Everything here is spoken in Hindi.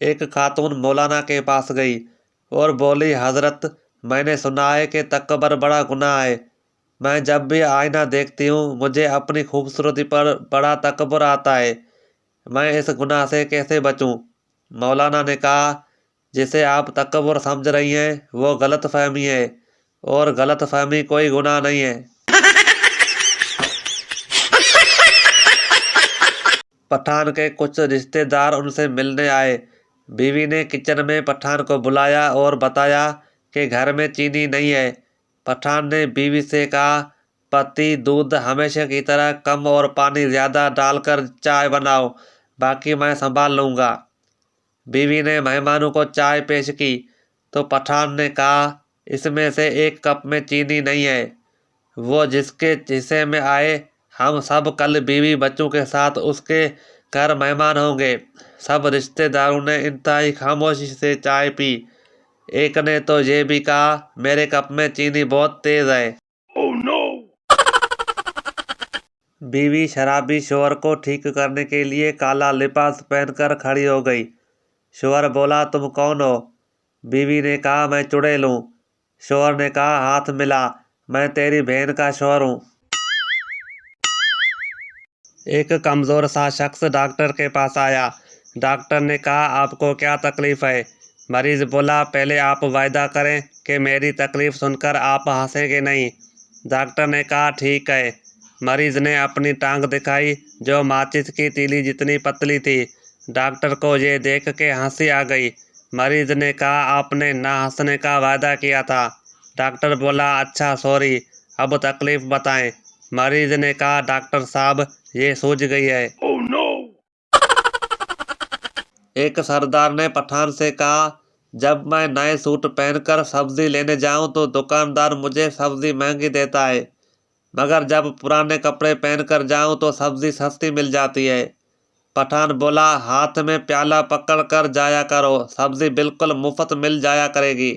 एक खातून मौलाना के पास गई और बोली, हजरत, मैंने सुना है कि तकबर बड़ा गुनाह है। मैं जब भी आईना देखती हूँ मुझे अपनी खूबसूरती पर बड़ा तकबर आता है। मैं इस गुनाह से कैसे बचूं? मौलाना ने कहा, जिसे आप तकबर समझ रही हैं वो गलत फहमी है, और गलत फहमी कोई गुनाह नहीं है। पठान के कुछ रिश्तेदार उनसे मिलने आए। बीवी ने किचन में पठान को बुलाया और बताया कि घर में चीनी नहीं है। पठान ने बीवी से कहा, पति, दूध हमेशा की तरह कम और पानी ज़्यादा डालकर चाय बनाओ, बाकी मैं संभाल लूँगा। बीवी ने मेहमानों को चाय पेश की तो पठान ने कहा, इसमें से एक कप में चीनी नहीं है। वो जिसके हिस्से में आए, हम सब कल बीवी बच्चों के साथ उसके घर मेहमान होंगे। सब रिश्तेदारों ने इंतहाई खामोशी से चाय पी। एक ने तो ये भी कहा, मेरे कप में चीनी बहुत तेज है। Oh no! बीवी शराबी शोहर को ठीक करने के लिए काला लिबास पहनकर खड़ी हो गई। शोहर बोला, तुम कौन हो? बीवी ने कहा, मैं चुड़ैल हूँ। शोहर ने कहा, हाथ मिला, मैं तेरी बहन का शोहर हूँ। एक कमज़ोर सा शख्स डॉक्टर के पास आया। डॉक्टर ने कहा, आपको क्या तकलीफ़ है? मरीज बोला, पहले आप वायदा करें कि मेरी तकलीफ़ सुनकर आप हंसेंगे नहीं। डॉक्टर ने कहा, ठीक है। मरीज ने अपनी टांग दिखाई जो माचिस की तीली जितनी पतली थी। डॉक्टर को ये देख के हंसी आ गई। मरीज ने कहा, आपने ना हंसने का वायदा किया था। डॉक्टर बोला, अच्छा सॉरी, अब तकलीफ़ बताएं। मरीज ने कहा, डॉक्टर साहब, ये सूझ गई है। Oh no! एक सरदार ने पठान से कहा, जब मैं नए सूट पहनकर सब्जी लेने जाऊं तो दुकानदार मुझे सब्जी महंगी देता है, मगर जब पुराने कपड़े पहनकर जाऊं तो सब्जी सस्ती मिल जाती है। पठान बोला, हाथ में प्याला पकड़ कर जाया करो, सब्जी बिल्कुल मुफ्त मिल जाया करेगी।